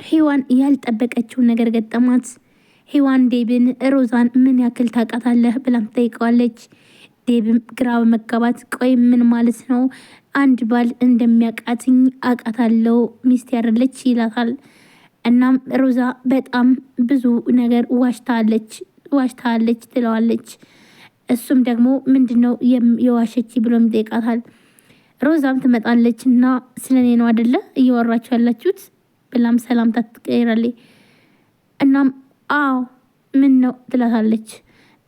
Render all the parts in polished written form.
ሔዋን ያልጠበቀችው ነገር ገጠማት። ሔዋን ዴብን ሮዛን ምን ያክል ታውቃታለህ ብላም ትጠይቀዋለች። ዴብም ግራ በመጋባት ቆይ ምን ማለት ነው? አንድ ባል እንደሚያውቃትኝ አውቃታለሁ ሚስት ያደለች ይላታል። እናም ሮዛ በጣም ብዙ ነገር ዋሽታለች ትለዋለች። እሱም ደግሞ ምንድነው የዋሸች ብሎም ይጠይቃታል። ሮዛም ትመጣለች እና ስለኔ ነው አይደለ እያወራችሁ ያላችሁት ብላም ሰላምታ ትቀይራለች። እናም አዎ ምን ነው ትላታለች።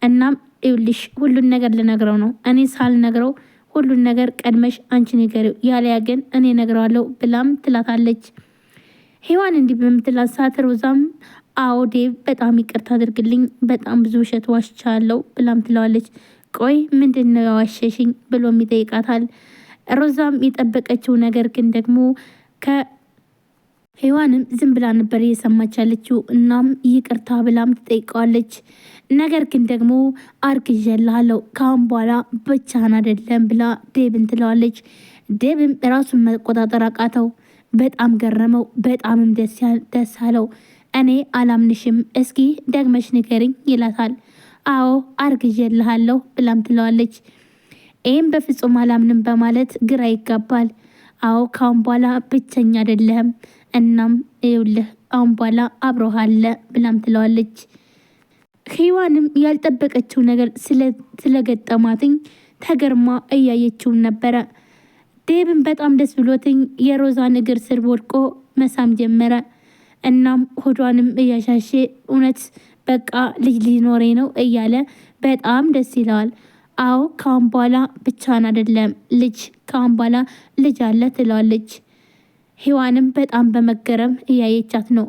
እናም ይኸውልሽ ሁሉን ነገር ልነግረው ነው እኔ ሳልነግረው ሁሉን ነገር ቀድመሽ አንቺ ንገሪው ያለያ ግን እኔ ነግረዋለሁ ብላም ትላታለች። ሔዋን እንዲህ በምትላት ሰዓት ሮዛም አዎ ዴቭ በጣም ይቅርታ አድርግልኝ በጣም ብዙ ውሸት ዋሽቻለሁ ብላም ትለዋለች። ቆይ ምንድነው ያዋሸሽኝ ብሎም ይጠይቃታል። ሮዛም የጠበቀችው ነገር ግን ደግሞ ሔዋንም ዝም ብላ ነበር እየሰማች ያለችው። እናም ይቅርታ ብላም ትጠይቀዋለች። ነገር ግን ደግሞ አርግዤልሃለሁ ካሁን በኋላ ብቻህን አይደለም ብላ ዴብን ትለዋለች። ዴብም ራሱን መቆጣጠር አቃተው። በጣም ገረመው። በጣምም ደስ አለው። እኔ አላምንሽም እስኪ ደግመሽ ንገሪኝ ይላታል። አዎ አርግዤልሃለሁ ብላም ትለዋለች። ይህም በፍጹም አላምንም በማለት ግራ ይጋባል። አዎ ካሁን በኋላ ብቸኛ አይደለም እናም ይኸውልህ አሁን በኋላ አብሮሃለ ብላም ትለዋለች። ሔዋንም ያልጠበቀችው ነገር ስለገጠማትኝ ተገርማ እያየችውን ነበረ። ዴብን በጣም ደስ ብሎትኝ የሮዛን እግር ስር ወድቆ መሳም ጀመረ። እናም ሆዷንም እያሻሼ እውነት በቃ ልጅ ሊኖሬ ነው እያለ በጣም ደስ ይለዋል። አዎ ካሁን በኋላ ብቻን አይደለም ልጅ ካሁን በኋላ ልጅ አለ ትለዋለች። ሔዋንም በጣም በመገረም እያየቻት ነው።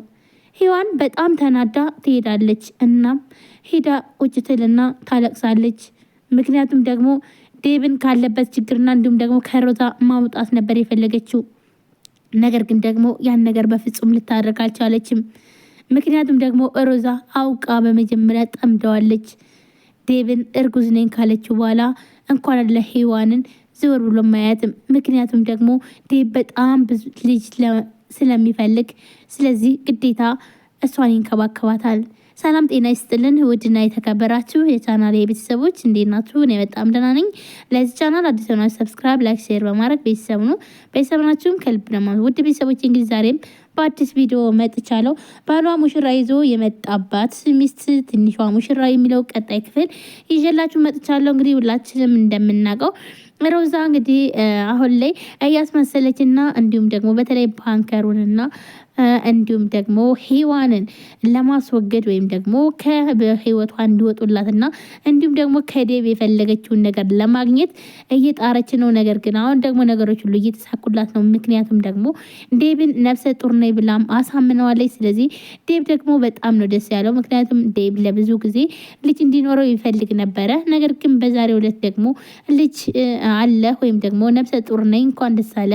ሔዋን በጣም ተናዳ ትሄዳለች። እናም ሄዳ ቁጭ ትልና ታለቅሳለች። ምክንያቱም ደግሞ ዴብን ካለበት ችግርና እንዲሁም ደግሞ ከሮዛ ማውጣት ነበር የፈለገችው። ነገር ግን ደግሞ ያን ነገር በፍጹም ልታደርግ አልቻለችም። ምክንያቱም ደግሞ ሮዛ አውቃ በመጀመሪያ ጠምደዋለች። ዴብን እርጉዝ ነኝ ካለችው በኋላ እንኳን ለሔዋንን ዘወር ብሎ ማያትም። ምክንያቱም ደግሞ ዴብ በጣም ብዙ ልጅ ስለሚፈልግ ስለዚህ ግዴታ እሷን ይንከባከባታል። ሰላም ጤና ይስጥልን ውድና የተከበራችሁ የቻናል የቤተሰቦች እንዴት ናችሁ? እኔ በጣም ደህና ነኝ። ለዚህ ቻናል አዲስ ሆናችሁ ሰብስክራይብ፣ ላይክ፣ ሼር በማድረግ ቤተሰብ ነው። ቤተሰብ ናችሁም ከልብ ነው። ውድ ቤተሰቦች እንግዲህ ዛሬም በአዲስ ቪዲዮ መጥቻለሁ። ባሏ ሙሽራ ይዞ የመጣባት ሚስት ትንሿ ሙሽራ የሚለው ቀጣይ ክፍል ይዤላችሁ መጥቻለሁ። እንግዲህ ሁላችንም እንደምናውቀው ሮዛ እንግዲህ አሁን ላይ እያስመሰለችና እንዲሁም ደግሞ በተለይ ባንከሩንና እንዲሁም ደግሞ ሔዋንን ለማስወገድ ወይም ደግሞ ከህይወቷ እንዲወጡላትና እንዲሁም ደግሞ ከዴብ የፈለገችውን ነገር ለማግኘት እየጣረች ነው። ነገር ግን አሁን ደግሞ ነገሮች ሁሉ እየተሳኩላት ነው። ምክንያቱም ደግሞ ዴብን ነፍሰ ጡር ነኝ ብላም አሳምነዋለች። ስለዚህ ዴብ ደግሞ በጣም ነው ደስ ያለው። ምክንያቱም ዴብ ለብዙ ጊዜ ልጅ እንዲኖረው ይፈልግ ነበረ። ነገር ግን በዛሬው ዕለት ደግሞ ልጅ አለ ወይም ደግሞ ነፍሰ ጡር ነኝ እንኳን ደስ አለ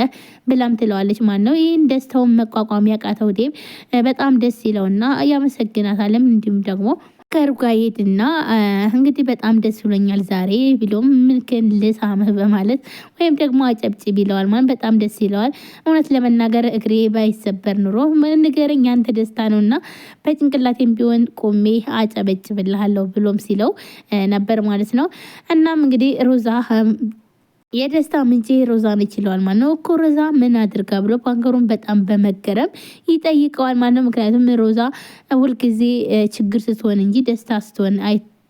ብላም ትለዋለች። ማን ነው ይህን ደስታውን መቋቋም ያቃተው ዴብ በጣም ደስ ይለውና ያመሰግናታለም። እንዲሁም ደግሞ ከሩጋ ሄድና እንግዲህ በጣም ደስ ብሎኛል ዛሬ ቢሎም ምልክን ልሳምህ በማለት ወይም ደግሞ አጨብጭ ቢለዋል። ማለት በጣም ደስ ይለዋል። እውነት ለመናገር እግሬ ባይሰበር ኑሮ ንገረኝ አንተ ደስታ ነውና በጭንቅላቴም ቢሆን ቆሜ አጨበጭብልሃለሁ ብሎም ሲለው ነበር ማለት ነው። እናም እንግዲህ ሮዛ የደስታ ምንጭ ሮዛ ነች ይለዋል ማለት ነው። እኮ ሮዛ ምን አድርጋ ብሎ ባንከሩን በጣም በመገረም ይጠይቀዋል ማለት ነው። ምክንያቱም ሮዛ ሁልጊዜ ችግር ስትሆን እንጂ ደስታ ስትሆን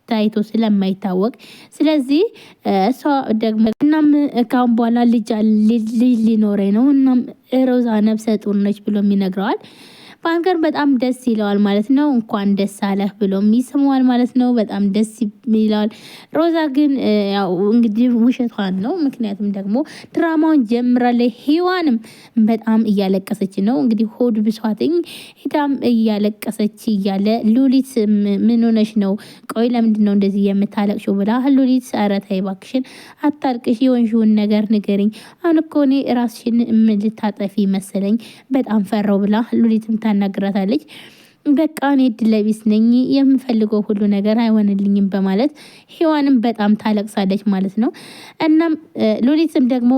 ታይቶ ስለማይታወቅ ስለዚህ እሷ ደግሞ እናም ካሁን በኋላ ልጅ ሊኖረኝ ነው እናም ሮዛ ነፍሰ ጡር ነች ብሎም ይነግረዋል። ባንከር በጣም ደስ ይለዋል ማለት ነው። እንኳን ደስ አለህ ብሎም ይስመዋል ማለት ነው። በጣም ደስ ይለዋል። ሮዛ ግን ያው እንግዲህ ውሸቷን ነው። ምክንያቱም ደግሞ ድራማውን ጀምራለች። ሔዋንም በጣም እያለቀሰች ነው። እንግዲህ ሆድ ብሷትኝ ሄዳም እያለቀሰች እያለ ሉሊት ምን ሆነሽ ነው? ቆይ ለምንድን ነው እንደዚህ የምታለቅሽው? ብላ ሉሊት ኧረ ተይ እባክሽን አታልቅሽ፣ የሆንሽውን ነገር ንገሪኝ። አሁን እኮ እኔ ራስሽን ልታጠፊ መሰለኝ በጣም ፈራው ብላ ሉሊትም ታናግራታለች። በቃ እኔ እድለቢስ ነኝ፣ የምፈልገው ሁሉ ነገር አይሆንልኝም በማለት ሔዋንም በጣም ታለቅሳለች ማለት ነው። እናም ሉሊትም ደግሞ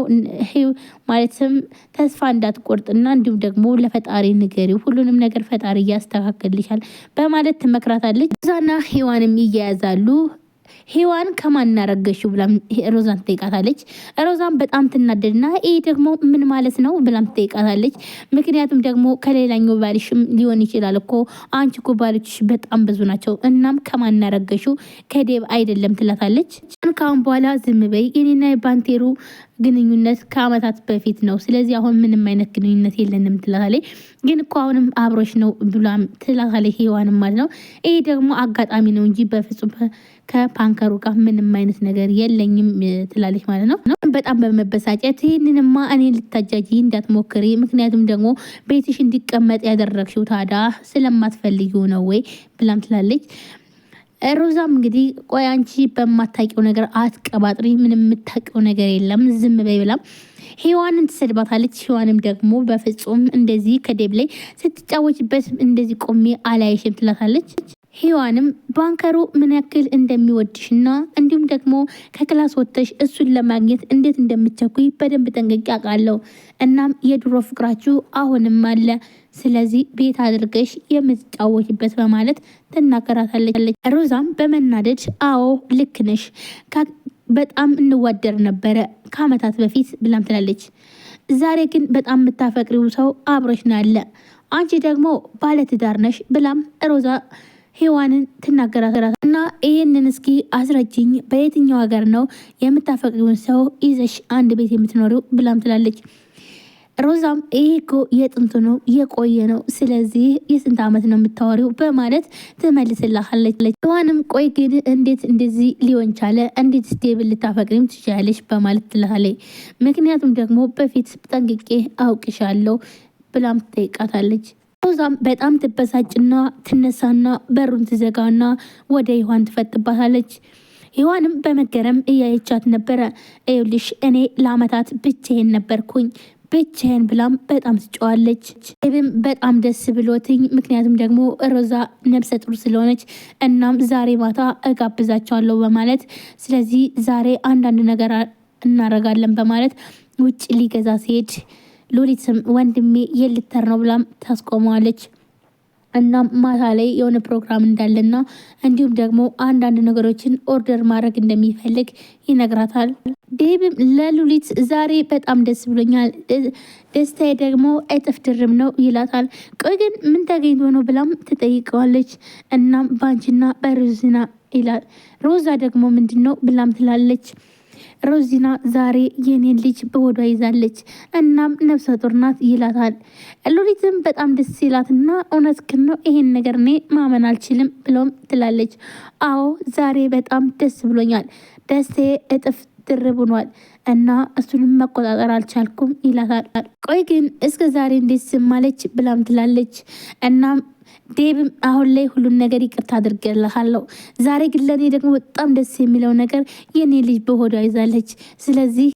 ማለትም ተስፋ እንዳትቆርጥና እንዲሁም ደግሞ ለፈጣሪ ንገሪው፣ ሁሉንም ነገር ፈጣሪ እያስተካክልልሻል በማለት ትመክራታለች። ሮዛና ሔዋንም ይያያዛሉ። ሔዋን ከማን እናረገሽው ብላ ሮዛን ትጠይቃታለች። ሮዛን በጣም ትናደድና ይህ ደግሞ ምን ማለት ነው ብላም ትጠይቃታለች። ምክንያቱም ደግሞ ከሌላኛው ባልሽም ሊሆን ይችላል እኮ አንቺ እኮ ባሎችሽ በጣም ብዙ ናቸው፣ እናም ከማን እናረገሽው ከዴብ አይደለም ትላታለች። ካሁን በኋላ ዝም በይ፣ የኔና የባንቴሩ ግንኙነት ከአመታት በፊት ነው፣ ስለዚህ አሁን ምንም አይነት ግንኙነት የለንም ትላታለች። ግን እኮ አሁንም አብሮሽ ነው ብላም ትላታለች ሔዋንም ማለት ነው። ይህ ደግሞ አጋጣሚ ነው እንጂ በፍጹም ከፓንከሩ ጋር ምንም አይነት ነገር የለኝም ትላለች ማለት ነው። በጣም በመበሳጨት ይህንንማ እኔ ልታጃጂ እንዳትሞክሪ፣ ምክንያቱም ደግሞ ቤትሽ እንዲቀመጥ ያደረግሽው ታዲያ ስለማትፈልጊው ነው ወይ ብላም ትላለች። ሮዛም እንግዲህ ቆይ አንቺ በማታውቂው ነገር አትቀባጥሪ፣ ምንም የምታውቂው ነገር የለም ዝም በይ ብላም ሔዋንን ትሰድባታለች። ሔዋንም ደግሞ በፍጹም እንደዚህ ከዴብ ላይ ስትጫወችበት እንደዚህ ቆሜ አላይሽም ትላታለች። ሔዋንም ባንከሩ ምን ያክል እንደሚወድሽና እንዲሁም ደግሞ ከክላስ ወጥተሽ እሱን ለማግኘት እንዴት እንደምትቸኩይ በደንብ ጠንቅቄ አውቃለሁ። እናም የድሮ ፍቅራችሁ አሁንም አለ፣ ስለዚህ ቤት አድርገሽ የምትጫወችበት በማለት ትናገራታለች። ሮዛም በመናደድ አዎ ልክ ነሽ፣ በጣም እንዋደር ነበረ ከአመታት በፊት ብላም ትላለች። ዛሬ ግን በጣም የምታፈቅሪው ሰው አብሮሽ ነው ያለ፣ አንቺ ደግሞ ባለትዳር ነሽ ብላም ሮዛ ሔዋንን ትናገራታት እና ይህንን እስኪ አስረጅኝ፣ በየትኛው ሀገር ነው የምታፈቅሪውን ሰው ይዘሽ አንድ ቤት የምትኖሪው ብላም ትላለች። ሮዛም ይሄ እኮ የጥንቱ ነው የቆየ ነው፣ ስለዚህ የስንት ዓመት ነው የምታወሪው በማለት ትመልስላታለች። ሔዋንም ቆይ ግን እንዴት እንደዚህ ሊሆን ቻለ? እንዴት ስቴብል ልታፈቅሪም ትችላለች? በማለት ትልሃለች። ምክንያቱም ደግሞ በፊት ጠንቅቄ አውቅሻለሁ ብላም ትጠይቃታለች። ሮዛም በጣም ትበሳጭና ትነሳና በሩን ትዘጋና ወደ ሔዋን ትፈጥባታለች። ሔዋንም በመገረም እያየቻት ነበረ። ይኸውልሽ እኔ ለአመታት ብቻዬን ነበርኩኝ ብቻዬን ብላም በጣም ትጫዋለች። ብም በጣም ደስ ብሎትኝ ምክንያቱም ደግሞ ሮዛ ነብሰ ጡር ስለሆነች እናም ዛሬ ማታ እጋብዛቸዋለሁ በማለት ስለዚህ ዛሬ አንዳንድ ነገር እናረጋለን በማለት ውጭ ሊገዛ ሲሄድ ሉሊትም ወንድሜ የልተር ነው ብላም ታስቆመዋለች። እናም ማታ ላይ የሆነ ፕሮግራም እንዳለና እንዲሁም ደግሞ አንዳንድ ነገሮችን ኦርደር ማድረግ እንደሚፈልግ ይነግራታል። ዴብም ለሉሊት ዛሬ በጣም ደስ ብሎኛል፣ ደስታዬ ደግሞ እጥፍ ድርብ ነው ይላታል። ቆይ ግን ምን ተገኝቶ ነው ብላም ትጠይቀዋለች። እናም ባንቺና በሮዚና ይላል። ሮዛ ደግሞ ምንድን ነው ብላም ትላለች። ሮዚና ዛሬ የኔን ልጅ በሆዷ ይዛለች፣ እናም ነፍሰ ጡር ናት ይላታል። ሉሊትም በጣም ደስ ይላትና እውነትህን ነው ይሄን ነገር እኔ ማመን አልችልም ብሎም ትላለች። አዎ ዛሬ በጣም ደስ ብሎኛል፣ ደስታዬ እጥፍ ድርብ ሆኗል እና እሱንም መቆጣጠር አልቻልኩም ይላታል። ቆይ ግን እስከ ዛሬ እንዴት ዝም አለች ብላም ትላለች። እናም ዴብም አሁን ላይ ሁሉን ነገር ይቅርታ አድርጌልሃለሁ፣ ዛሬ ግን ለእኔ ደግሞ በጣም ደስ የሚለው ነገር የኔ ልጅ በሆዷ ይዛለች፣ ስለዚህ